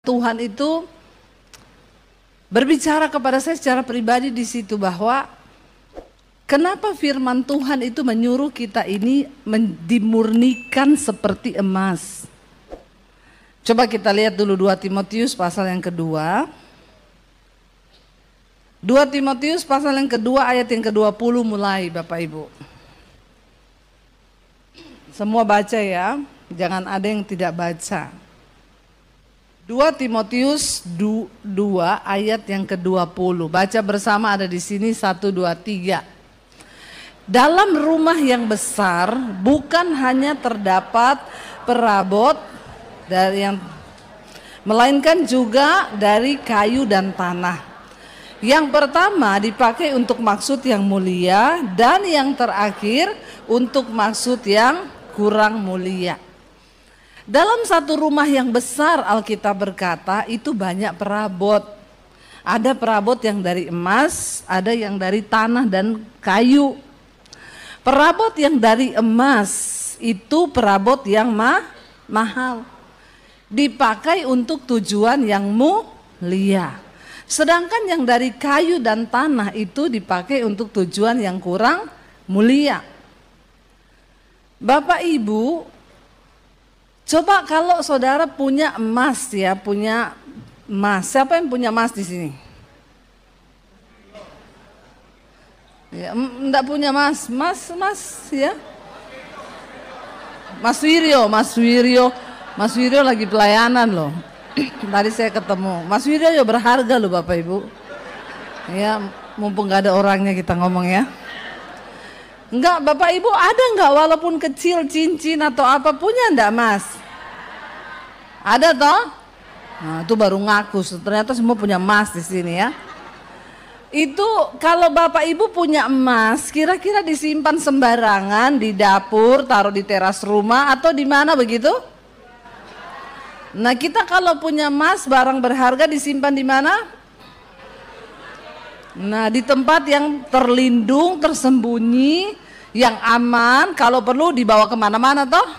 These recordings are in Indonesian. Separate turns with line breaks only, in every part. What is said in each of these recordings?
Tuhan itu berbicara kepada saya secara pribadi di situ bahwa kenapa firman Tuhan itu menyuruh kita ini dimurnikan seperti emas. Coba kita lihat dulu 2 Timotius pasal yang kedua. 2 Timotius pasal yang kedua ayat yang ke-20 mulai Bapak Ibu. Semua baca ya, jangan ada yang tidak baca. 2 Timotius 2 ayat yang ke-20. Baca bersama, ada di sini 1, 2, 3. Dalam rumah yang besar bukan hanya terdapat perabot dari yang melainkan juga dari kayu dan tanah. Yang pertama dipakai untuk maksud yang mulia dan yang terakhir untuk maksud yang kurang mulia. Dalam satu rumah yang besar Alkitab berkata itu banyak perabot. Ada perabot yang dari emas, ada yang dari tanah dan kayu. Perabot yang dari emas itu perabot yang mahal. Dipakai untuk tujuan yang mulia. Sedangkan yang dari kayu dan tanah itu dipakai untuk tujuan yang kurang mulia. Bapak Ibu, coba kalau saudara punya emas ya, punya emas. Siapa yang punya emas di sini? Ya, enggak punya emas, mas ya. Mas Wiryo lagi pelayanan loh. Tadi saya ketemu. Mas Wiryo ya berharga loh Bapak Ibu. Ya, mumpung nggak ada orangnya kita ngomong ya. Enggak, Bapak Ibu ada enggak walaupun kecil cincin atau apa punya enggak Mas? Ada toh? Nah, itu baru ngaku, ternyata semua punya emas di sini ya. Itu kalau Bapak Ibu punya emas, kira-kira disimpan sembarangan di dapur, taruh di teras rumah atau di mana begitu? Nah, kita kalau punya emas, barang berharga disimpan di mana? Nah, di tempat yang terlindung, tersembunyi, yang aman, kalau perlu dibawa kemana-mana toh?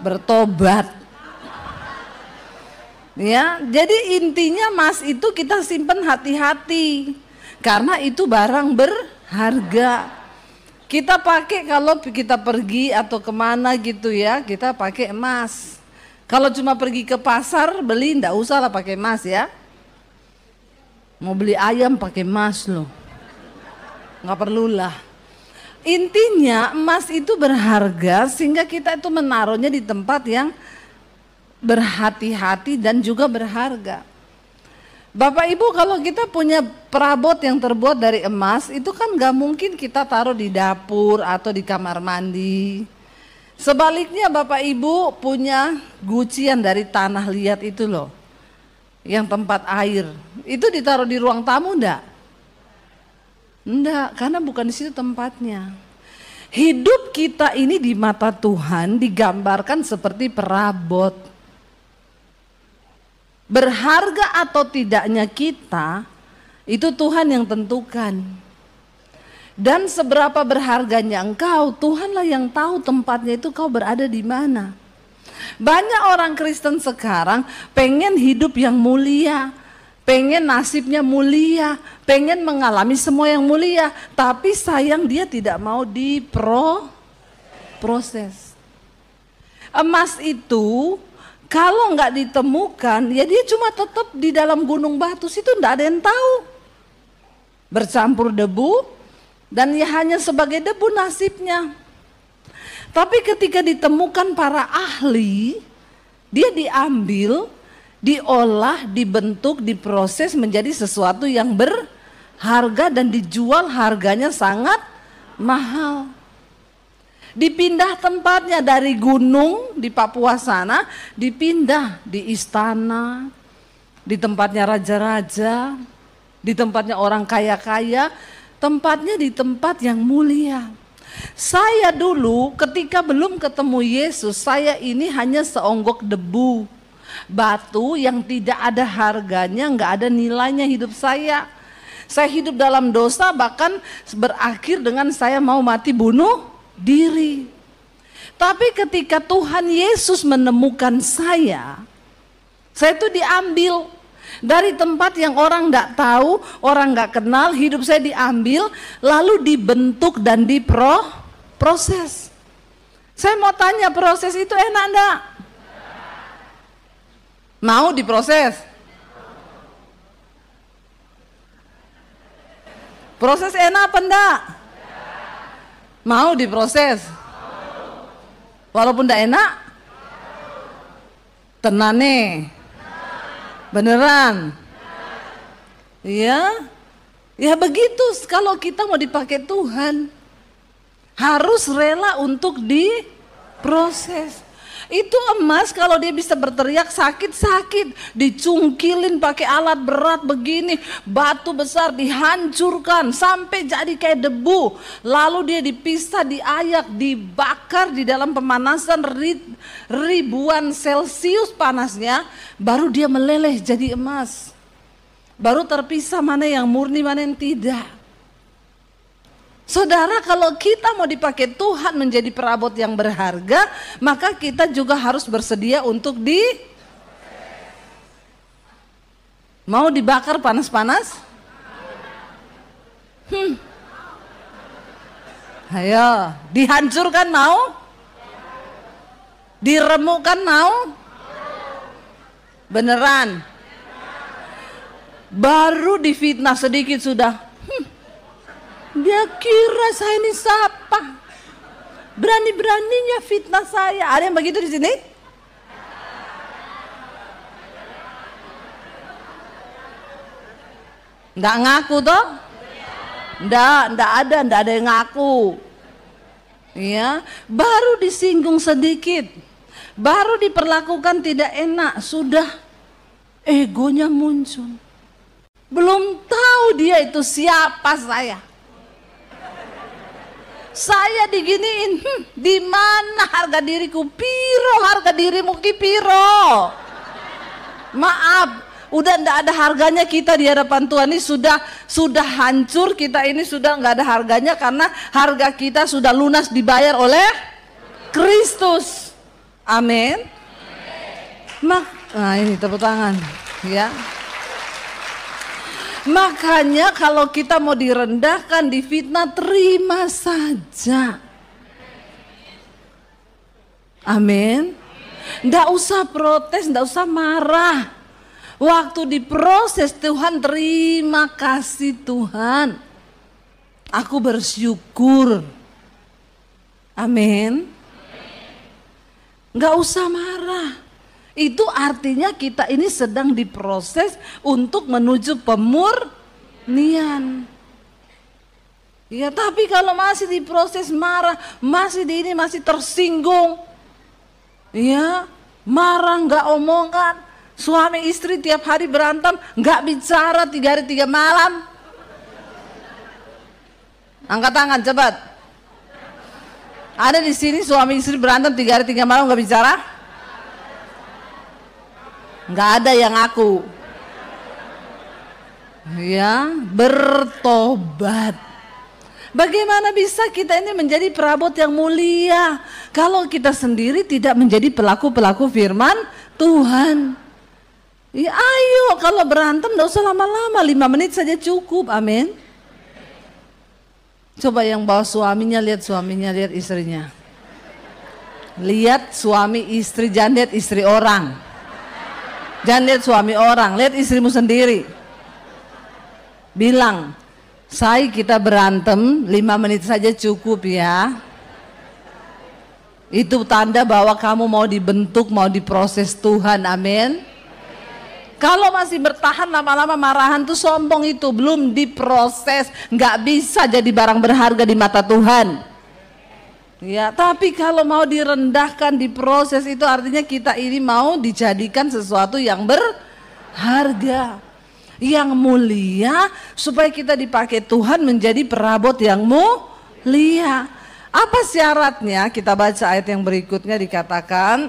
Bertobat. Ya, jadi intinya emas itu kita simpan hati-hati, karena itu barang berharga. Kita pakai kalau kita pergi atau kemana gitu ya, kita pakai emas. Kalau cuma pergi ke pasar beli, ndak usah lah pakai emas ya. Mau beli ayam pakai emas loh, nggak perlulah. Intinya emas itu berharga sehingga kita itu menaruhnya di tempat yang berhati-hati dan juga berharga. Bapak Ibu, kalau kita punya perabot yang terbuat dari emas itu kan nggak mungkin kita taruh di dapur atau di kamar mandi. Sebaliknya Bapak Ibu punya gucian dari tanah liat itu loh, yang tempat air, itu ditaruh di ruang tamu enggak? Enggak, karena bukan di situ tempatnya. Hidup kita ini di mata Tuhan digambarkan seperti perabot. Berharga atau tidaknya kita, itu Tuhan yang tentukan. Dan seberapa berharganya engkau, Tuhanlah yang tahu tempatnya itu kau berada di mana. Banyak orang Kristen sekarang pengen hidup yang mulia, pengen nasibnya mulia, pengen mengalami semua yang mulia, tapi sayang dia tidak mau diproses. Emas itu kalau nggak ditemukan, ya dia cuma tetap di dalam gunung batu, situ nggak ada yang tahu. Bercampur debu, dan ya hanya sebagai debu nasibnya. Tapi ketika ditemukan para ahli, dia diambil, diolah, dibentuk, diproses menjadi sesuatu yang berharga dan dijual harganya sangat mahal. Dipindah tempatnya dari gunung di Papua sana, dipindah di istana, di tempatnya raja-raja, di tempatnya orang kaya-kaya, tempatnya di tempat yang mulia. Saya dulu ketika belum ketemu Yesus, saya ini hanya seonggok debu, batu yang tidak ada harganya, nggak ada nilainya hidup saya. Saya hidup dalam dosa, bahkan berakhir dengan saya mau mati bunuh diri. Tapi ketika Tuhan Yesus menemukan saya, Saya tuh diambil dari tempat yang orang nggak tahu, orang nggak kenal, hidup saya diambil, lalu dibentuk dan diproses. Saya mau tanya, proses itu enak enggak? Mau diproses? Proses enak apa enggak? Mau diproses? Walaupun enggak enak? Tenane? Beneran? Iya? Ya begitu, kalau kita mau dipakai Tuhan harus rela untuk diproses. Itu emas kalau dia bisa berteriak sakit-sakit, dicungkilin pakai alat berat begini, batu besar dihancurkan sampai jadi kayak debu, lalu dia dipisah, diayak, dibakar di dalam pemanasan ribuan Celcius panasnya, baru dia meleleh jadi emas. Baru terpisah mana yang murni, mana yang tidak. Saudara, kalau kita mau dipakai Tuhan menjadi perabot yang berharga, maka kita juga harus bersedia untuk mau dibakar panas-panas? Ayo, dihancurkan mau? Diremukkan mau? Beneran? Baru difitnah sedikit sudah. Dia kira saya ini siapa? Berani-beraninya fitnah saya. Ada yang begitu di sini? Nggak ngaku toh? Nggak ada yang ngaku. Ya, baru disinggung sedikit, baru diperlakukan tidak enak, sudah egonya muncul. Belum tahu dia itu siapa saya. Saya diginiin, di mana harga diriku? Piro harga dirimu ki piro? Maaf, udah ndak ada harganya kita di hadapan Tuhan ini, sudah hancur kita ini, sudah nggak ada harganya karena harga kita sudah lunas dibayar oleh Kristus. Amin. Nah ini tepuk tangan, ya. Makanya kalau kita mau direndahkan, difitnah, terima saja. Amin. Nggak usah protes, nggak usah marah. Waktu diproses Tuhan, terima kasih Tuhan. Aku bersyukur. Amin. Nggak usah marah. Itu artinya kita ini sedang diproses untuk menuju pemurnian. Ya, tapi kalau masih diproses marah, masih masih tersinggung, ya, marah nggak omongan, suami istri tiap hari berantem, nggak bicara 3 hari 3 malam. Angkat tangan cepat. Ada di sini suami istri berantem 3 hari 3 malam nggak bicara? Nggak ada yang ngaku. Ya, bertobat. Bagaimana bisa kita ini menjadi perabot yang mulia kalau kita sendiri tidak menjadi pelaku-pelaku firman Tuhan? Ya, ayo, kalau berantem nggak usah lama-lama, 5 menit saja cukup. Amin. Coba yang bawa suaminya, lihat istrinya. Lihat suami istri, jangan lihat istri orang. Jangan lihat suami orang, lihat istrimu sendiri. Bilang, say kita berantem 5 menit saja cukup ya. Itu tanda bahwa kamu mau dibentuk, mau diproses Tuhan, amin. Kalau masih bertahan lama-lama marahan tuh sombong, itu belum diproses, nggak bisa jadi barang berharga di mata Tuhan. Ya, tapi kalau mau direndahkan, diproses, itu artinya kita ini mau dijadikan sesuatu yang berharga, yang mulia, supaya kita dipakai Tuhan menjadi perabot yang mulia. Apa syaratnya? Kita baca ayat yang berikutnya, dikatakan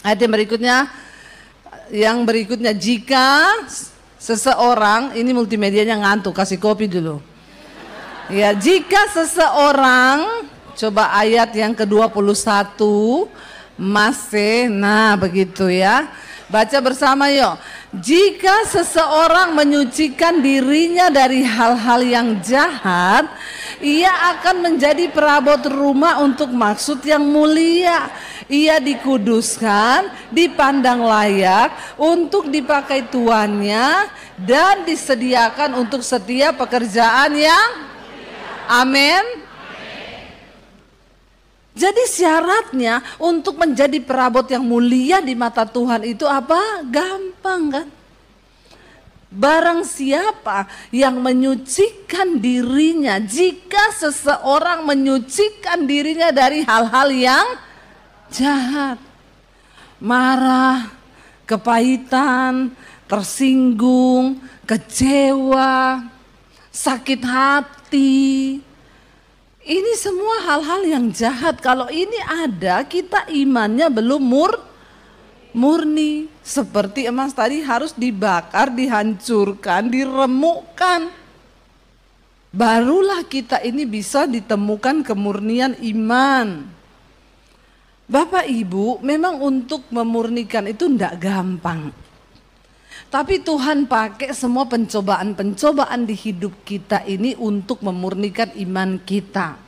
ayat yang berikutnya, jika seseorang, ini multimedianya ngantuk, kasih kopi dulu. Ya, jika seseorang, coba ayat yang ke-21, Masih, nah begitu ya. Baca bersama yuk. Jika seseorang menyucikan dirinya dari hal-hal yang jahat, ia akan menjadi perabot rumah untuk maksud yang mulia. Ia dikuduskan, dipandang layak untuk dipakai tuannya, dan disediakan untuk setiap pekerjaan yang amin. Jadi syaratnya untuk menjadi perabot yang mulia di mata Tuhan itu apa? Gampang kan? Barang siapa yang menyucikan dirinya, jika seseorang menyucikan dirinya dari hal-hal yang jahat, marah, kepahitan, tersinggung, kecewa, sakit hati, ini semua hal-hal yang jahat. Kalau ini ada, kita imannya belum murni. Seperti emas tadi harus dibakar, dihancurkan, diremukkan. Barulah kita ini bisa ditemukan kemurnian iman. Bapak Ibu, memang untuk memurnikan itu tidak gampang. Tapi Tuhan pakai semua pencobaan-pencobaan di hidup kita ini untuk memurnikan iman kita.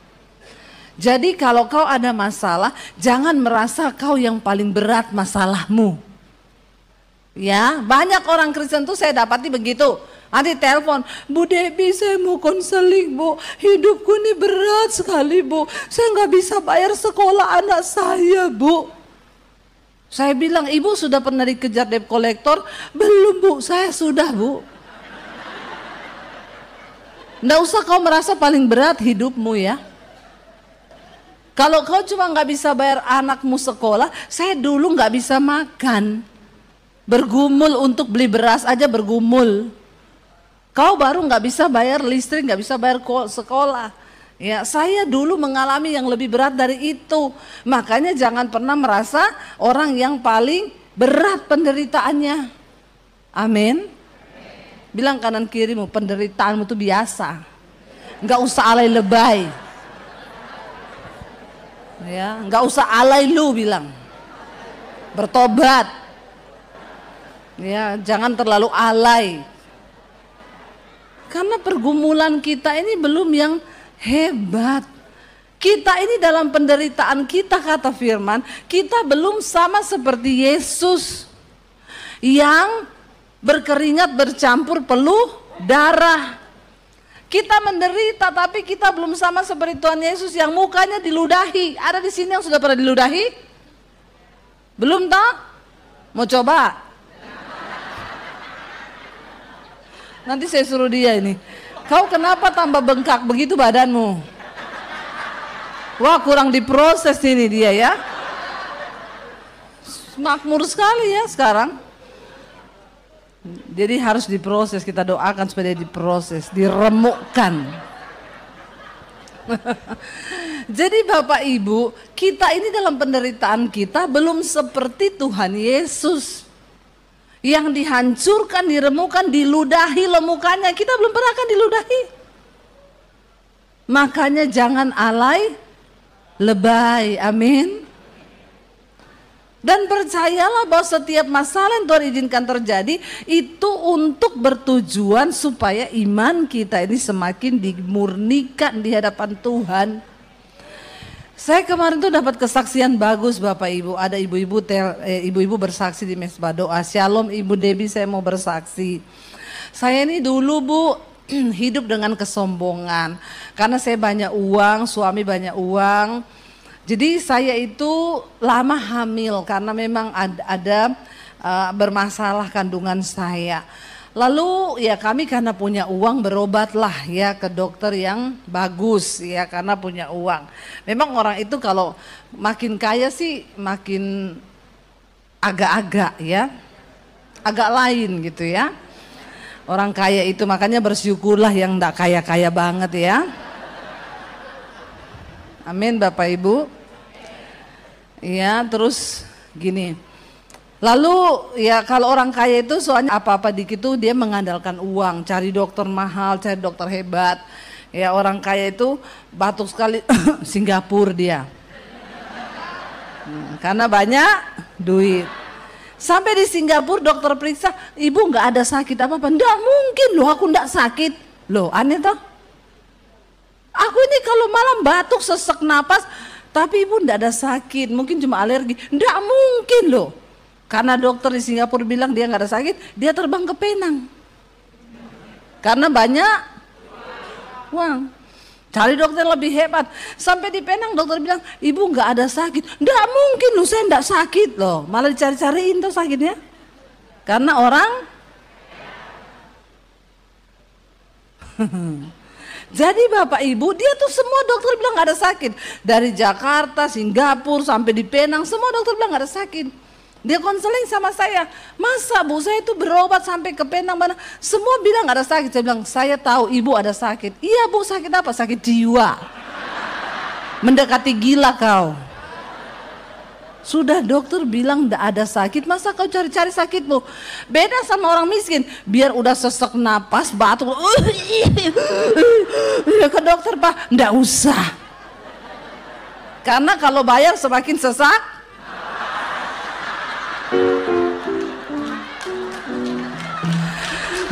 Jadi kalau kau ada masalah, jangan merasa kau yang paling berat masalahmu. Ya, banyak orang Kristen tuh saya dapati begitu. Nanti telepon, Bu Debbie saya mau konseling Bu, hidupku ini berat sekali Bu, saya nggak bisa bayar sekolah anak saya Bu. Saya bilang, ibu sudah pernah dikejar debt collector? Belum Bu, saya sudah Bu. Nggak usah kau merasa paling berat hidupmu ya. Kalau kau cuma nggak bisa bayar anakmu sekolah, saya dulu nggak bisa makan. Bergumul untuk beli beras aja bergumul. Kau baru nggak bisa bayar listrik, nggak bisa bayar sekolah. Ya, saya dulu mengalami yang lebih berat dari itu. Makanya jangan pernah merasa orang yang paling berat penderitaannya. Amin. Bilang kanan kirimu, penderitaanmu itu biasa. Nggak usah alay lebay. Ya, nggak usah alay lu bilang. Bertobat. Ya, jangan terlalu alay. Karena pergumulan kita ini belum yang hebat. Kita ini dalam penderitaan kita, kata firman, kita belum sama seperti Yesus yang berkeringat bercampur peluh darah. Kita menderita tapi kita belum sama seperti Tuhan Yesus yang mukanya diludahi. Ada di sini yang sudah pernah diludahi? Belum toh? Mau coba? Nanti saya suruh dia ini. Kau kenapa tambah bengkak begitu badanmu? Wah, kurang diproses ini dia ya. Makmur sekali ya sekarang. Jadi harus diproses, kita doakan supaya dia diproses, diremukkan. Jadi Bapak Ibu, kita ini dalam penderitaan kita belum seperti Tuhan Yesus. Yang dihancurkan, diremukkan, diludahi lemukannya. Kita belum pernah akan diludahi. Makanya jangan alay lebay, amin. Dan percayalah bahwa setiap masalah yang Tuhan izinkan terjadi itu untuk bertujuan supaya iman kita ini semakin dimurnikan di hadapan Tuhan. Saya kemarin tuh dapat kesaksian bagus Bapak Ibu. Ada ibu-ibu bersaksi di mesbah doa. Shalom Ibu Debbie, saya mau bersaksi. Saya ini dulu Bu hidup dengan kesombongan. Karena saya banyak uang, suami banyak uang. Jadi saya itu lama hamil karena memang ada bermasalah kandungan saya. Lalu ya kami karena punya uang berobatlah ya ke dokter yang bagus ya karena punya uang. Memang orang itu kalau makin kaya sih makin agak-agak ya, agak lain gitu ya. Orang kaya itu makanya bersyukurlah yang enggak kaya-kaya banget ya. Amin Bapak Ibu. Ya terus gini. Lalu ya kalau orang kaya itu soalnya apa-apa dikit tuh dia mengandalkan uang, cari dokter mahal, cari dokter hebat. Ya orang kaya itu batuk sekali Singapura dia. karena banyak duit. Sampai di Singapura dokter periksa, ibu nggak ada sakit apa-apa. Nggak mungkin loh, aku nggak sakit. Loh aneh toh. Aku ini kalau malam batuk, sesek napas, tapi ibu nggak ada sakit, mungkin cuma alergi. Nggak mungkin loh. Karena dokter di Singapura bilang dia nggak ada sakit, dia terbang ke Penang. Karena banyak uang. Cari dokter lebih hebat. Sampai di Penang dokter bilang, ibu nggak ada sakit. Nggak mungkin loh, saya nggak sakit loh. Malah dicari-cariin tuh sakitnya. Karena orang. Jadi bapak ibu, dia tuh semua dokter bilang nggak ada sakit. Dari Jakarta, Singapura, sampai di Penang, semua dokter bilang nggak ada sakit. Dia konseling sama saya, masa bu saya itu berobat sampai ke Penang mana, semua bilang gak ada sakit. Saya bilang, saya tahu ibu ada sakit. Iya bu, sakit apa? Sakit jiwa. Mendekati gila kau. Sudah dokter bilang gak ada sakit, masa kau cari-cari sakit bu? Beda sama orang miskin, biar udah sesek napas, batuk, ke dokter pak, gak usah. Karena kalau bayar semakin sesak.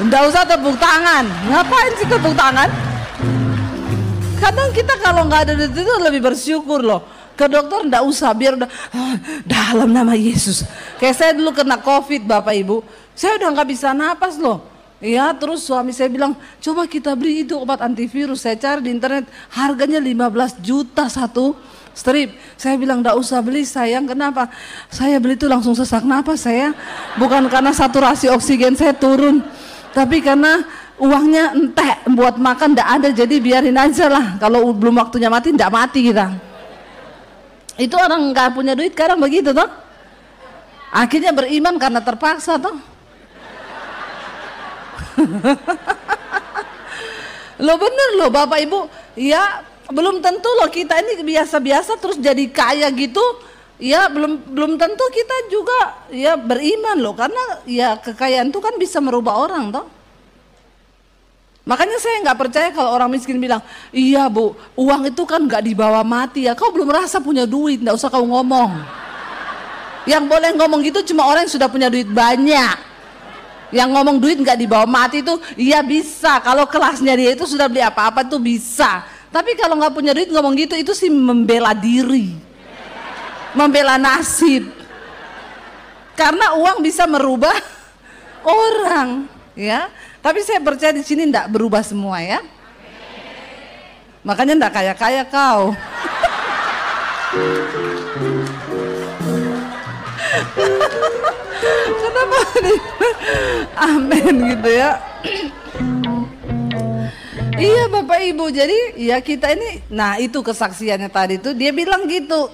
Nggak usah tepuk tangan. Ngapain sih tepuk tangan? Kadang kita kalau nggak ada duit itu lebih bersyukur loh. Ke dokter nggak usah, biar udah dalam nama Yesus. Kayak saya dulu kena COVID bapak ibu, saya udah nggak bisa napas loh. Ya terus suami saya bilang, coba kita beli itu obat antivirus. Saya cari di internet, harganya 15 juta satu strip. Saya bilang nggak usah beli sayang, kenapa? Saya beli itu langsung sesak napas saya. Bukan karena saturasi oksigen saya turun, tapi karena uangnya entek buat makan ndak ada, jadi biarin aja lah. Kalau belum waktunya mati ndak mati kita. Itu orang nggak punya duit kadang begitu toh. Akhirnya beriman karena terpaksa toh. Lo bener lo bapak ibu, ya belum tentu loh kita ini biasa-biasa terus jadi kaya gitu. Ya belum tentu kita juga ya beriman loh, karena ya kekayaan itu kan bisa merubah orang toh. Makanya saya nggak percaya kalau orang miskin bilang, iya bu, uang itu kan nggak dibawa mati ya. Kau belum merasa punya duit, nggak usah kau ngomong. Yang boleh ngomong gitu cuma orang yang sudah punya duit banyak. Yang ngomong duit nggak dibawa mati itu, iya bisa. Kalau kelasnya dia itu sudah beli apa-apa tuh bisa. Tapi kalau nggak punya duit ngomong gitu, itu sih membela diri. Membela nasib, karena uang bisa merubah orang, ya. Tapi saya percaya di sini tidak berubah semua ya. Makanya tidak kaya-kaya kau. Kenapa? Amin gitu ya. Iya Bapak Ibu, jadi ya kita ini, nah itu kesaksiannya tadi tuh dia bilang gitu.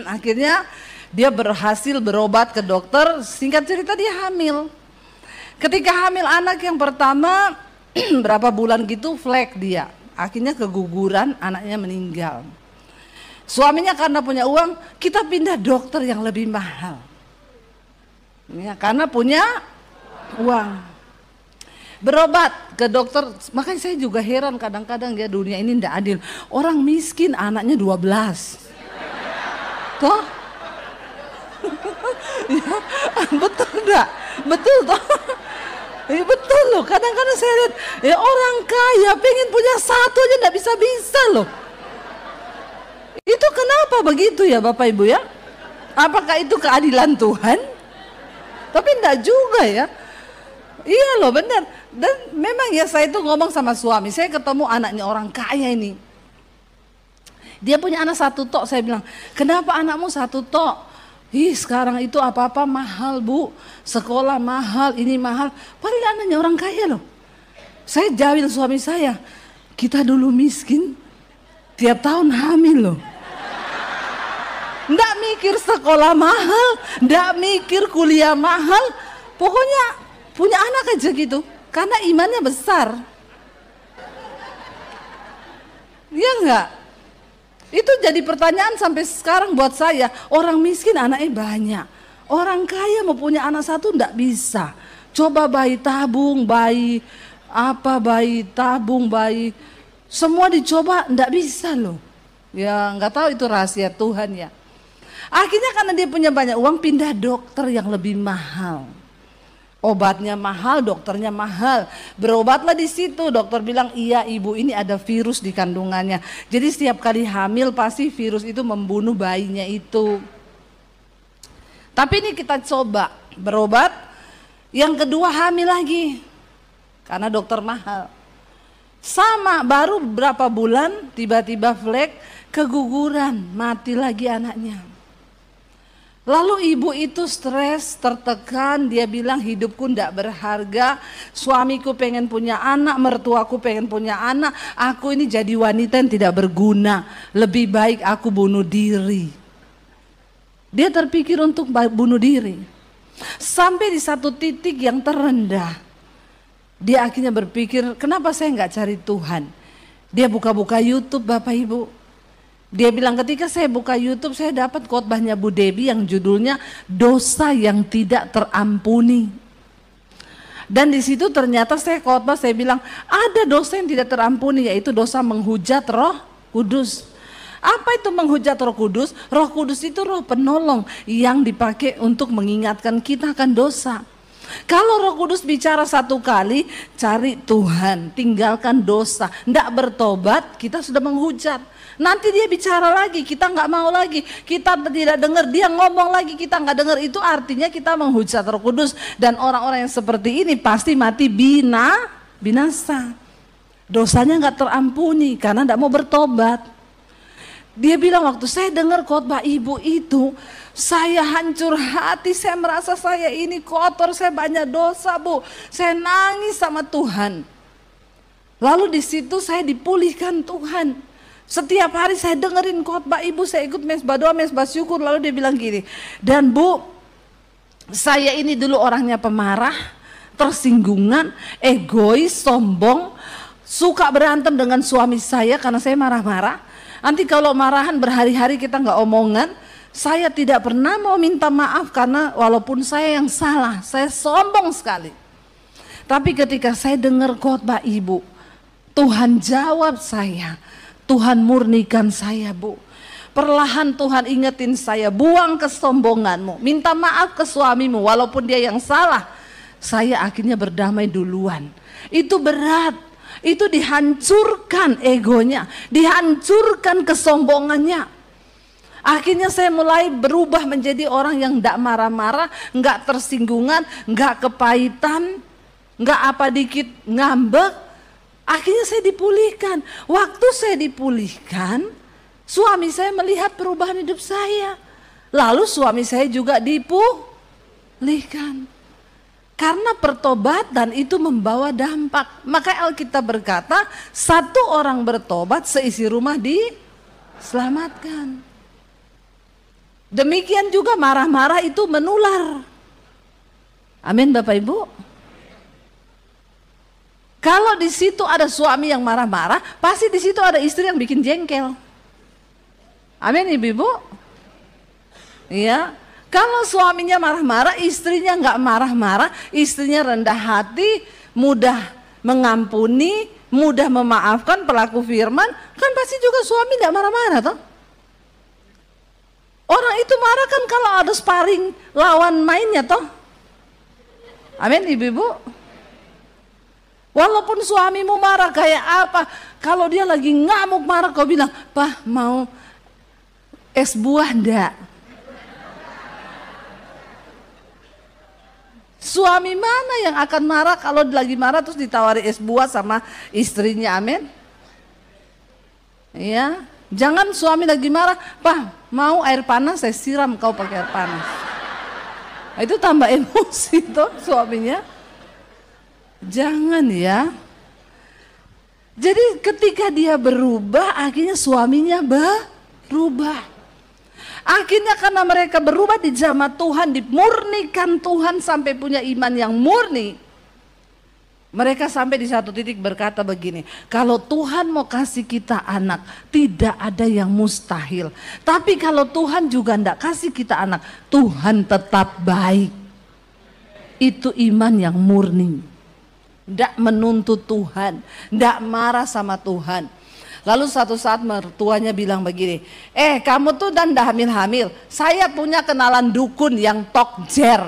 Akhirnya dia berhasil berobat ke dokter, singkat cerita dia hamil. Ketika hamil anak yang pertama berapa bulan gitu flek dia. Akhirnya keguguran, anaknya meninggal. Suaminya karena punya uang, kita pindah dokter yang lebih mahal. Ya, karena punya uang. Berobat ke dokter, makanya saya juga heran kadang-kadang ya dunia ini tidak adil. Orang miskin anaknya 12. Toh? Ya, betul enggak? Betul toh? Ya, betul loh, kadang-kadang saya lihat ya orang kaya pengen punya satu aja tidak bisa-bisa loh. Itu kenapa begitu ya Bapak Ibu ya? Apakah itu keadilan Tuhan? Tapi enggak juga ya. Iya loh benar. Dan memang ya saya itu ngomong sama suami, saya ketemu anaknya orang kaya ini. Dia punya anak satu tok, saya bilang, kenapa anakmu satu tok? Ih sekarang itu apa-apa mahal bu, sekolah mahal, ini mahal. Padahal anaknya orang kaya loh. Saya jawil suami saya, kita dulu miskin, tiap tahun hamil loh. Nggak mikir sekolah mahal, nggak mikir kuliah mahal, pokoknya punya anak aja gitu, karena imannya besar. Iya enggak? Itu jadi pertanyaan sampai sekarang buat saya. Orang miskin anaknya banyak, orang kaya mau punya anak satu enggak bisa. Coba bayi tabung, bayi apa, bayi tabung, bayi semua dicoba enggak bisa loh. Ya enggak tahu itu rahasia Tuhan ya. Akhirnya karena dia punya banyak uang, pindah dokter yang lebih mahal. Obatnya mahal, dokternya mahal. Berobatlah di situ. Dokter bilang, iya ibu, ini ada virus di kandungannya. Jadi setiap kali hamil pasti virus itu membunuh bayinya itu. Tapi ini kita coba berobat. Yang kedua hamil lagi. Karena dokter mahal. Sama, baru berapa bulan tiba-tiba flek, keguguran, mati lagi anaknya. Lalu ibu itu stres, tertekan, dia bilang hidupku tidak berharga, suamiku pengen punya anak, mertuaku pengen punya anak, aku ini jadi wanita yang tidak berguna, lebih baik aku bunuh diri. Dia terpikir untuk bunuh diri. Sampai di satu titik yang terendah, dia akhirnya berpikir, kenapa saya nggak cari Tuhan? Dia buka-buka YouTube Bapak Ibu. Dia bilang ketika saya buka YouTube saya dapat khotbahnya Bu Debbie yang judulnya dosa yang tidak terampuni. Dan di situ ternyata saya khotbah, saya bilang ada dosa yang tidak terampuni, yaitu dosa menghujat Roh Kudus. Apa itu menghujat Roh Kudus? Roh Kudus itu roh penolong yang dipakai untuk mengingatkan kita akan dosa. Kalau Roh Kudus bicara satu kali, cari Tuhan, tinggalkan dosa, tidak bertobat, kita sudah menghujat. Nanti dia bicara lagi, kita nggak mau lagi, kita tidak dengar, dia ngomong lagi, kita nggak dengar. Itu artinya kita menghujat Roh Kudus. Dan orang-orang yang seperti ini pasti mati binasa. Dosanya nggak terampuni karena nggak mau bertobat. Dia bilang waktu saya dengar khotbah ibu itu, saya hancur hati, saya merasa saya ini kotor, saya banyak dosa Bu. Saya nangis sama Tuhan. Lalu di situ saya dipulihkan Tuhan. Setiap hari saya dengerin khotbah ibu, saya ikut mesbah doa, mesbah syukur. Lalu dia bilang gini, dan Bu, saya ini dulu orangnya pemarah, tersinggungan, egois, sombong, suka berantem dengan suami saya karena saya marah-marah. Nanti kalau marahan berhari-hari kita nggak omongan. Saya tidak pernah mau minta maaf karena walaupun saya yang salah, saya sombong sekali. Tapi ketika saya dengar khotbah ibu, Tuhan jawab saya. Tuhan murnikan saya Bu. Perlahan Tuhan ingetin saya, buang kesombonganmu, minta maaf ke suamimu walaupun dia yang salah. Saya akhirnya berdamai duluan. Itu berat, itu dihancurkan egonya, dihancurkan kesombongannya. Akhirnya saya mulai berubah menjadi orang yang tidak marah-marah, nggak tersinggungan, nggak kepahitan, nggak apa dikit ngambek. Akhirnya saya dipulihkan. Waktu saya dipulihkan, suami saya melihat perubahan hidup saya. Lalu suami saya juga dipulihkan. Karena pertobatan itu membawa dampak. Maka Alkitab berkata, satu orang bertobat seisi rumah diselamatkan. Demikian juga marah-marah itu menular. Amin Bapak Ibu. Kalau di situ ada suami yang marah-marah, pasti di situ ada istri yang bikin jengkel. Amin Ibu-ibu. Iya. Kalau suaminya marah-marah, istrinya nggak marah-marah, istrinya rendah hati, mudah mengampuni, mudah memaafkan, pelaku firman, kan pasti juga suami nggak marah-marah toh. Orang itu marah kan kalau ada sparring lawan mainnya toh. Amin Ibu-ibu. Walaupun suamimu marah kayak apa, kalau dia lagi ngamuk marah kau bilang, "Pak, mau es buah enggak?" Suami mana yang akan marah kalau lagi marah terus ditawari es buah sama istrinya, amin? Ya, jangan suami lagi marah, "Pak, mau air panas, saya siram kau pakai air panas." Nah, itu tambah emosi tuh suaminya. Jangan ya. Jadi ketika dia berubah, akhirnya suaminya berubah. Akhirnya karena mereka berubah di zaman Tuhan, dimurnikan Tuhan sampai punya iman yang murni. Mereka sampai di satu titik berkata begini, kalau Tuhan mau kasih kita anak, tidak ada yang mustahil. Tapi kalau Tuhan juga tidak kasih kita anak, Tuhan tetap baik. Itu iman yang murni. Tidak menuntut Tuhan, tidak marah sama Tuhan. Lalu satu saat mertuanya bilang begini, kamu tuh dan dah hamil-hamil, saya punya kenalan dukun yang tokjer.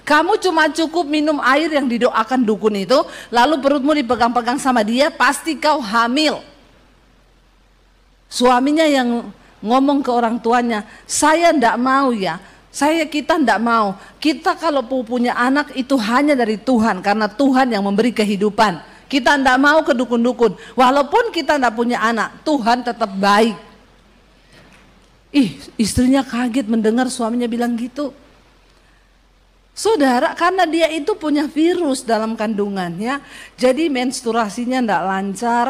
Kamu cuma cukup minum air yang didoakan dukun itu, lalu perutmu dipegang-pegang sama dia, pasti kau hamil. Suaminya yang ngomong ke orang tuanya, saya ndak mau ya, kita ndak mau. Kita kalau punya anak itu hanya dari Tuhan, karena Tuhan yang memberi kehidupan. Kita ndak mau ke dukun-dukun. Walaupun kita ndak punya anak, Tuhan tetap baik. Istrinya kaget mendengar suaminya bilang gitu. Saudara, karena dia itu punya virus dalam kandungannya, jadi menstruasinya ndak lancar,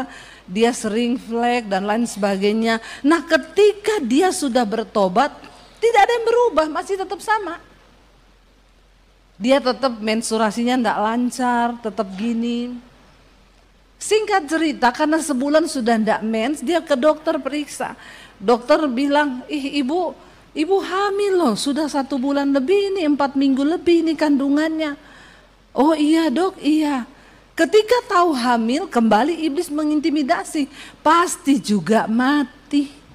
dia sering flek dan lain sebagainya. Nah, ketika dia sudah bertobat, tidak ada yang berubah, masih tetap sama. Dia tetap menstruasinya ndak lancar, tetap gini. Singkat cerita, karena sebulan sudah ndak mens, dia ke dokter periksa. Dokter bilang, ibu hamil loh, sudah 1 bulan lebih ini, 4 minggu lebih ini kandungannya. Oh iya dok, iya. Ketika tahu hamil, kembali iblis mengintimidasi, pasti juga mati.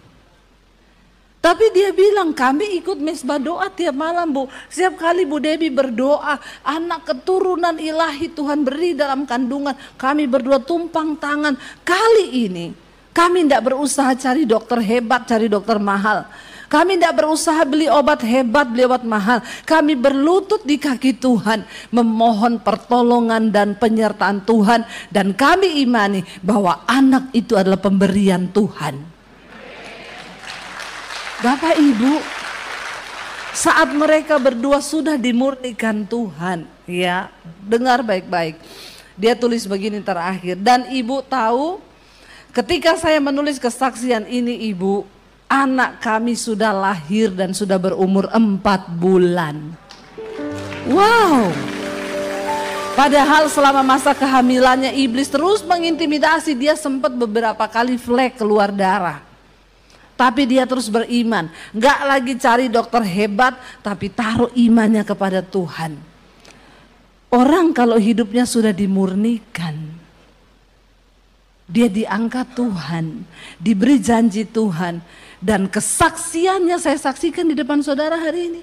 Tapi dia bilang, kami ikut mesbah doa tiap malam Bu. Setiap kali Bu Debbie berdoa, anak keturunan ilahi Tuhan beri dalam kandungan. Kami berdua tumpang tangan. Kali ini kami tidak berusaha cari dokter hebat, cari dokter mahal. Kami tidak berusaha beli obat hebat, beli obat mahal. Kami berlutut di kaki Tuhan, memohon pertolongan dan penyertaan Tuhan. Dan kami imani bahwa anak itu adalah pemberian Tuhan. Bapak Ibu, saat mereka berdua sudah dimurnikan Tuhan, ya, dengar baik-baik. Dia tulis begini terakhir, dan ibu tahu ketika saya menulis kesaksian ini ibu, anak kami sudah lahir dan sudah berumur 4 bulan. Wow. Padahal selama masa kehamilannya iblis terus mengintimidasi, dia sempat beberapa kali flek keluar darah. Tapi dia terus beriman, gak lagi cari dokter hebat, tapi taruh imannya kepada Tuhan. Orang kalau hidupnya sudah dimurnikan, dia diangkat Tuhan, diberi janji Tuhan, dan kesaksiannya saya saksikan di depan saudara hari ini.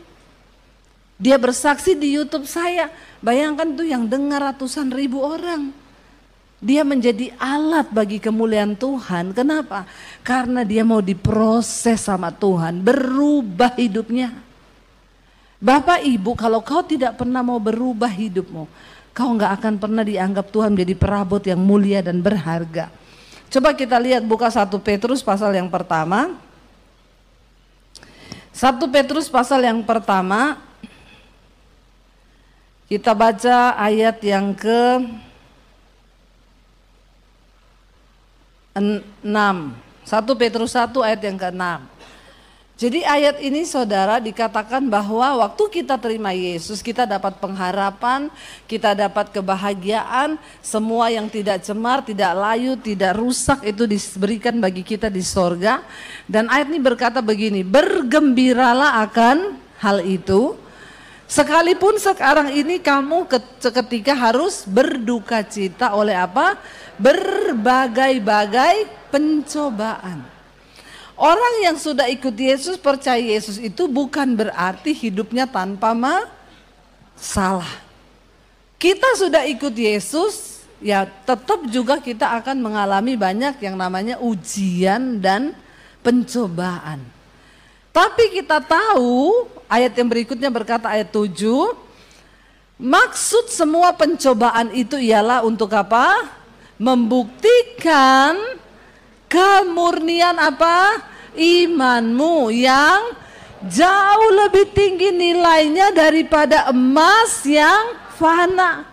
Dia bersaksi di YouTube saya, bayangkan tuh yang dengar ratusan ribu orang. Dia menjadi alat bagi kemuliaan Tuhan. Kenapa? Karena dia mau diproses sama Tuhan, berubah hidupnya. Bapak Ibu, kalau kau tidak pernah mau berubah hidupmu, kau gak akan pernah dianggap Tuhan menjadi perabot yang mulia dan berharga. Coba kita lihat, buka 1 Petrus pasal yang pertama. 1 Petrus pasal yang pertama, kita baca ayat yang ke 6. 1 Petrus 1 ayat yang ke-6. Jadi ayat ini saudara dikatakan bahwa waktu kita terima Yesus, kita dapat pengharapan, kita dapat kebahagiaan, semua yang tidak cemar, tidak layu, tidak rusak itu diberikan bagi kita di sorga. Dan ayat ini berkata begini, bergembiralah akan hal itu, sekalipun sekarang ini kamu ketika harus berduka cita oleh apa? Berbagai-bagai pencobaan. Orang yang sudah ikut Yesus, percaya Yesus itu bukan berarti hidupnya tanpa masalah. Kita sudah ikut Yesus, ya tetap juga kita akan mengalami banyak yang namanya ujian dan pencobaan. Tapi kita tahu, ayat yang berikutnya berkata ayat 7, maksud semua pencobaan itu ialah untuk apa? Membuktikan kemurnian apa? Imanmu yang jauh lebih tinggi nilainya daripada emas yang fana.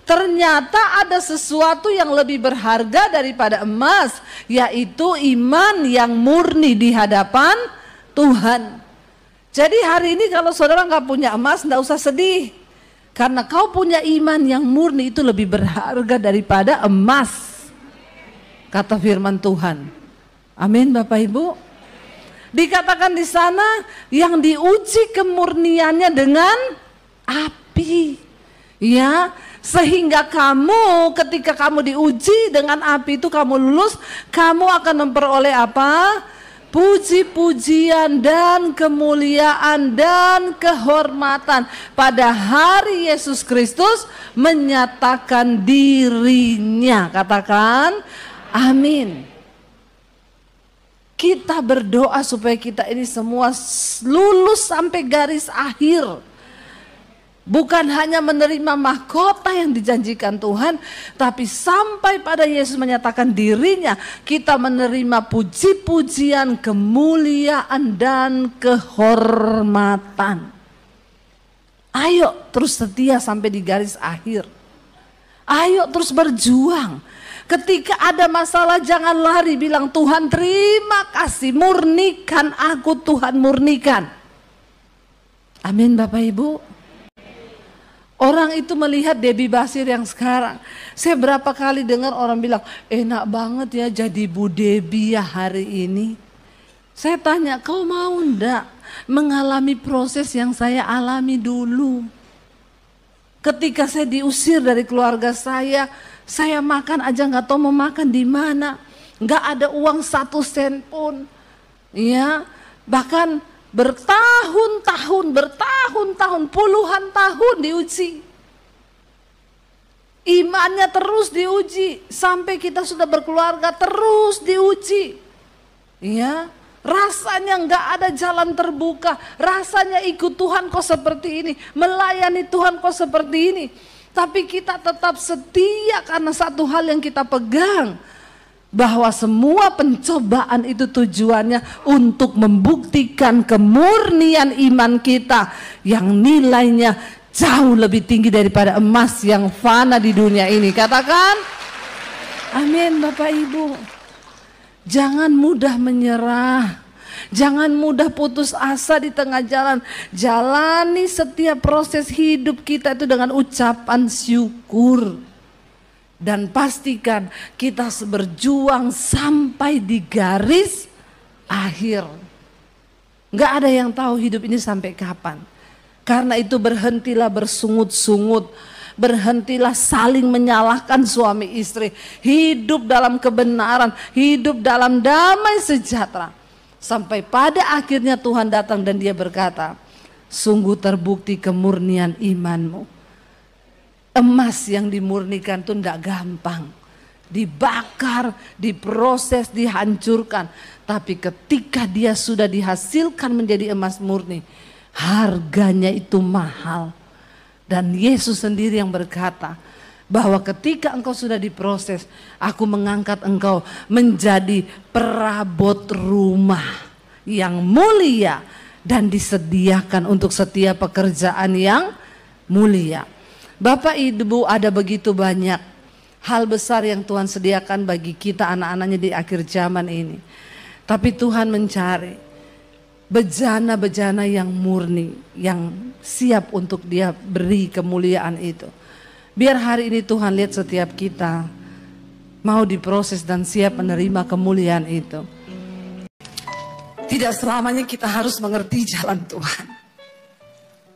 Ternyata ada sesuatu yang lebih berharga daripada emas, yaitu iman yang murni di hadapan Tuhan. Jadi hari ini kalau saudara nggak punya emas, nggak usah sedih. Karena kau punya iman yang murni itu lebih berharga daripada emas. Kata firman Tuhan. Amin Bapak Ibu. Dikatakan di sana yang diuji kemurniannya dengan api. Ya, Sehingga kamu ketika kamu diuji dengan api itu kamu lulus, kamu akan memperoleh apa? Puji-pujian dan kemuliaan dan kehormatan pada hari Yesus Kristus menyatakan dirinya. Katakan amin. Kita berdoa supaya kita ini semua lulus sampai garis akhir. Bukan hanya menerima mahkota yang dijanjikan Tuhan, tapi sampai pada Yesus menyatakan dirinya, kita menerima puji-pujian, kemuliaan, dan kehormatan. Ayo terus setia sampai di garis akhir. Ayo terus berjuang. Ketika ada masalah jangan lari, bilang Tuhan terima kasih, murnikan aku Tuhan, murnikan. Amin Bapak Ibu. Orang itu melihat Debbie Basir yang sekarang. Saya berapa kali dengar orang bilang, enak banget ya jadi Bu Debbie ya hari ini. Saya tanya, kau mau enggak mengalami proses yang saya alami dulu? Ketika saya diusir dari keluarga saya makan aja nggak tahu mau makan di mana. Nggak ada uang 1 sen pun. Ya, bahkan bertahun-tahun, puluhan tahun diuji. Imannya terus diuji, sampai kita sudah berkeluarga terus diuji. Ya, rasanya nggak ada jalan terbuka, rasanya ikut Tuhan kok seperti ini, melayani Tuhan kok seperti ini. Tapi kita tetap setia karena satu hal yang kita pegang, bahwa semua pencobaan itu tujuannya untuk membuktikan kemurnian iman kita yang nilainya jauh lebih tinggi daripada emas yang fana di dunia ini. Katakan amin Bapak Ibu. Jangan mudah menyerah, jangan mudah putus asa di tengah jalan. Jalani setiap proses hidup kita itu dengan ucapan syukur. Dan pastikan kita berjuang sampai di garis akhir. Nggak ada yang tahu hidup ini sampai kapan. Karena itu berhentilah bersungut-sungut. Berhentilah saling menyalahkan suami istri. Hidup dalam kebenaran, hidup dalam damai sejahtera. Sampai pada akhirnya Tuhan datang dan dia berkata, sungguh terbukti kemurnian imanmu. Emas yang dimurnikan itu tidak gampang. Dibakar, diproses, dihancurkan. Tapi ketika dia sudah dihasilkan menjadi emas murni, harganya itu mahal. Dan Yesus sendiri yang berkata bahwa ketika engkau sudah diproses, aku mengangkat engkau menjadi perabot rumah yang mulia dan disediakan untuk setiap pekerjaan yang mulia. Bapak Ibu, ada begitu banyak hal besar yang Tuhan sediakan bagi kita anak-anaknya di akhir zaman ini. Tapi Tuhan mencari bejana-bejana yang murni, yang siap untuk dia beri kemuliaan itu. Biar hari ini Tuhan lihat setiap kita mau diproses dan siap menerima kemuliaan itu. Tidak selamanya kita harus mengerti jalan Tuhan.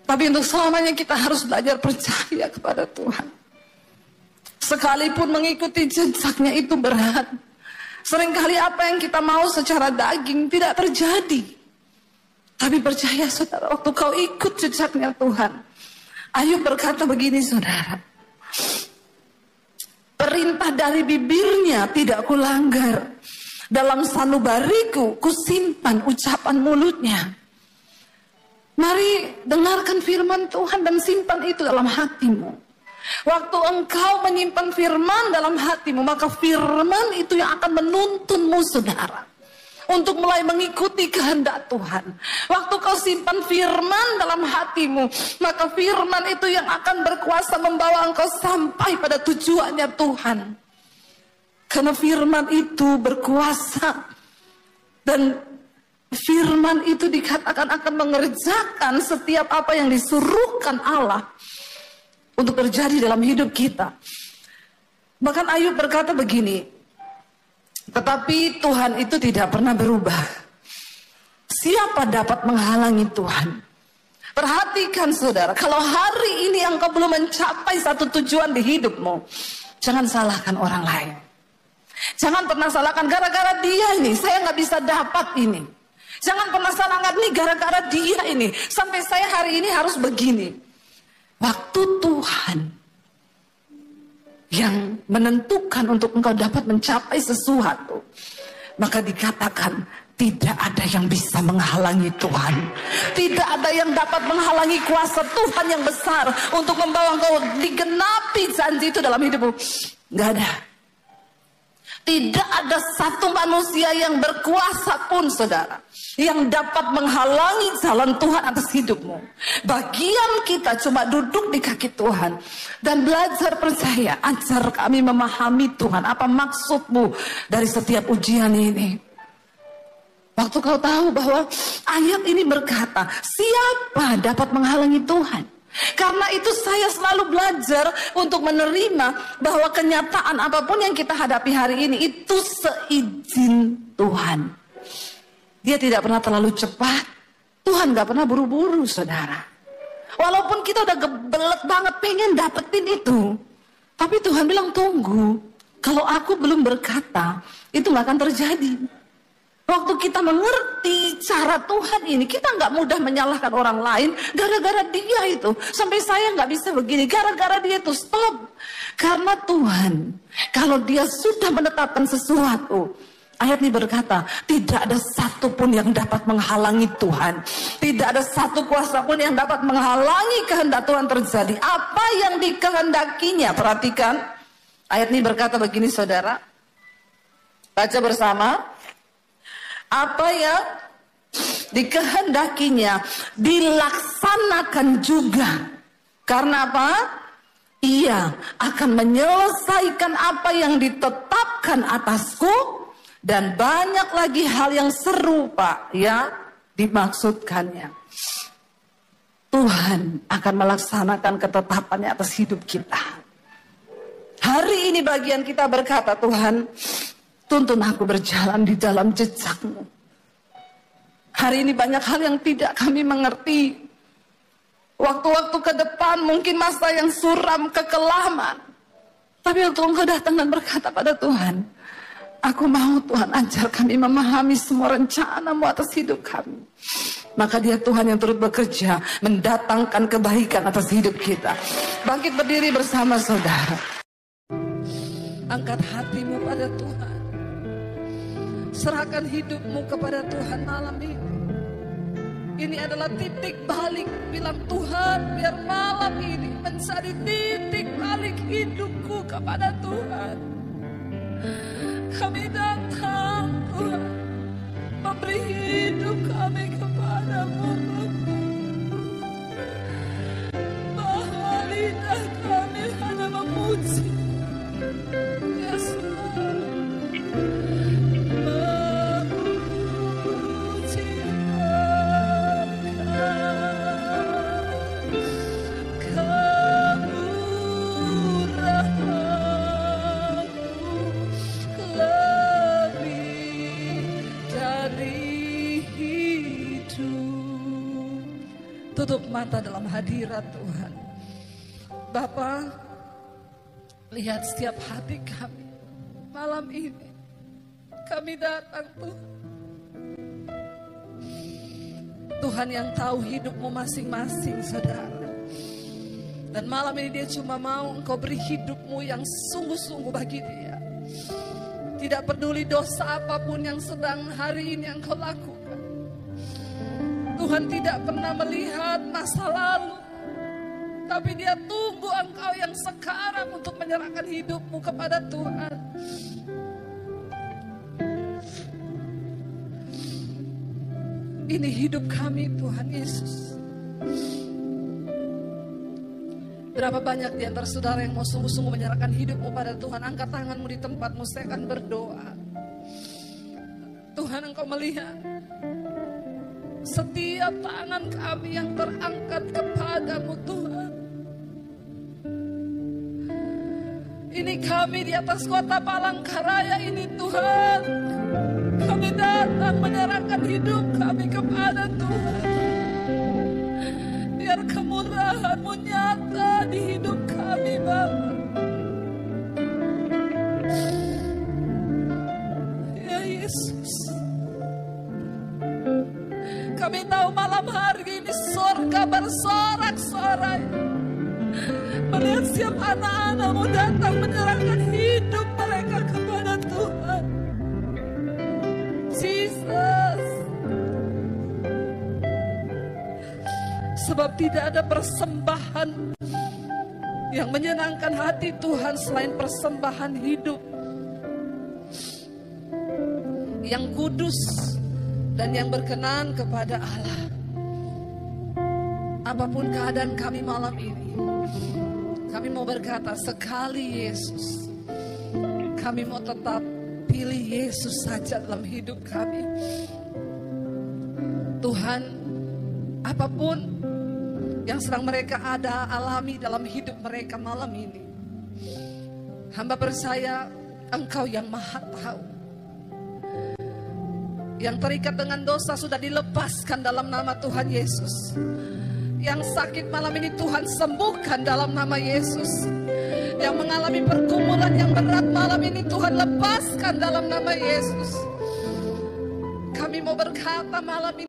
Tapi untuk selamanya kita harus belajar percaya kepada Tuhan. Sekalipun mengikuti jejaknya itu berat. Seringkali apa yang kita mau secara daging tidak terjadi. Tapi percaya saudara, waktu kau ikut jejaknya Tuhan. Ayub berkata begini saudara. Perintah dari bibirnya tidak kulanggar. Dalam sanubariku kusimpan ucapan mulutnya. Mari dengarkan firman Tuhan dan simpan itu dalam hatimu. Waktu engkau menyimpan firman dalam hatimu, maka firman itu yang akan menuntunmu saudara. Untuk mulai mengikuti kehendak Tuhan. Waktu kau simpan firman dalam hatimu, maka firman itu yang akan berkuasa membawa engkau sampai pada tujuannya Tuhan. Karena firman itu berkuasa. Dan firman itu dikatakan akan mengerjakan setiap apa yang disuruhkan Allah untuk terjadi dalam hidup kita. Bahkan Ayub berkata begini, tetapi Tuhan itu tidak pernah berubah. Siapa dapat menghalangi Tuhan? Perhatikan saudara, kalau hari ini engkau belum mencapai satu tujuan di hidupmu, jangan salahkan orang lain. Jangan pernah salahkan gara-gara dia ini, saya nggak bisa dapat ini. Jangan pernah salahkan nih gara-gara dia ini, sampai saya hari ini harus begini. Waktu Tuhan yang menentukan untuk engkau dapat mencapai sesuatu, maka dikatakan tidak ada yang bisa menghalangi Tuhan. Tidak ada yang dapat menghalangi kuasa Tuhan yang besar untuk membawa engkau digenapi janji itu dalam hidupmu. Gak ada. Tidak ada satu manusia yang berkuasa pun saudara, yang dapat menghalangi jalan Tuhan atas hidupmu. Bagian kita cuma duduk di kaki Tuhan dan belajar percaya. Ajar kami memahami Tuhan, apa maksudmu dari setiap ujian ini. Waktu kau tahu bahwa ayat ini berkata, siapa dapat menghalangi Tuhan? Karena itu saya selalu belajar untuk menerima bahwa kenyataan apapun yang kita hadapi hari ini itu seizin Tuhan. Dia tidak pernah terlalu cepat. Tuhan gak pernah buru-buru saudara. Walaupun kita udah gebelet banget pengen dapetin itu, tapi Tuhan bilang tunggu. Kalau aku belum berkata, itu gak akan terjadi. Waktu kita mengerti cara Tuhan ini, kita nggak mudah menyalahkan orang lain gara-gara dia itu. Sampai saya nggak bisa begini, gara-gara dia itu stop. Karena Tuhan, kalau dia sudah menetapkan sesuatu, ayat ini berkata, tidak ada satu pun yang dapat menghalangi Tuhan. Tidak ada satu kuasa pun yang dapat menghalangi kehendak Tuhan terjadi. Apa yang dikehendakinya, perhatikan. Ayat ini berkata begini saudara, baca bersama. Apa yang dikehendakinya dilaksanakan juga. Karena apa? Ia akan menyelesaikan apa yang ditetapkan atasku, dan banyak lagi hal yang serupa yang dimaksudkannya. Tuhan akan melaksanakan ketetapannya atas hidup kita. Hari ini bagian kita berkata, Tuhan, tuntun aku berjalan di dalam jejak-Mu. Hari ini banyak hal yang tidak kami mengerti. Waktu-waktu ke depan mungkin masa yang suram, kekelaman. Tapi waktu Engkau datang dan berkata pada Tuhan, aku mau Tuhan ajar kami memahami semua rencana-Mu atas hidup kami. Maka dia Tuhan yang turut bekerja, mendatangkan kebaikan atas hidup kita. Bangkit berdiri bersama saudara. Angkat hatimu pada Tuhan. Serahkan hidupmu kepada Tuhan malam ini. Ini adalah titik balik. Bilang Tuhan, biar malam ini menjadi titik balik hidupku kepada Tuhan. Kami datang Tuhan, memberi hidup kami kepada-Mu. Bahwa lidah kami hanya memuji Yesus. Tutup mata dalam hadirat Tuhan. Bapa, lihat setiap hati kami malam ini. Kami datang Tuhan. Tuhan yang tahu hidupmu masing-masing saudara. Dan malam ini dia cuma mau Engkau beri hidupmu yang sungguh-sungguh bagi dia. Tidak peduli dosa apapun yang sedang hari ini Engkau lakukan. Tuhan tidak pernah melihat masa lalu, tapi dia tunggu engkau yang sekarang untuk menyerahkan hidupmu kepada Tuhan. Ini hidup kami Tuhan Yesus. Berapa banyak di antara saudara yang mau sungguh-sungguh menyerahkan hidupmu pada Tuhan? Angkat tanganmu di tempatmu, saya akan berdoa. Tuhan, Engkau melihat setiap tangan kami yang terangkat kepadamu Tuhan. Ini kami di atas kota Palangkaraya ini Tuhan. Kami datang menyerahkan hidup kami kepada Tuhan. pencurahan-Mu nyata di hidup kami, Bapa. Ya Yesus, kami tahu malam hari ini surga bersorak-sorai melihat setiap anak-anak-Mu datang menyerahkan hidup mereka kepada Tuhan. Jesus, sebab tidak ada persembahan yang menyenangkan hati Tuhan selain persembahan hidup yang kudus dan yang berkenan kepada Allah. Apapun keadaan kami malam ini, kami mau berkata sekali Yesus, kami mau tetap pilih Yesus saja dalam hidup kami. Tuhan, apapun yang sedang mereka alami dalam hidup mereka malam ini, hamba percaya Engkau yang Maha Tahu. Yang terikat dengan dosa sudah dilepaskan dalam nama Tuhan Yesus. Yang sakit malam ini Tuhan sembuhkan dalam nama Yesus. Yang mengalami pergumulan yang berat malam ini Tuhan lepaskan dalam nama Yesus. Kami mau berkata malam ini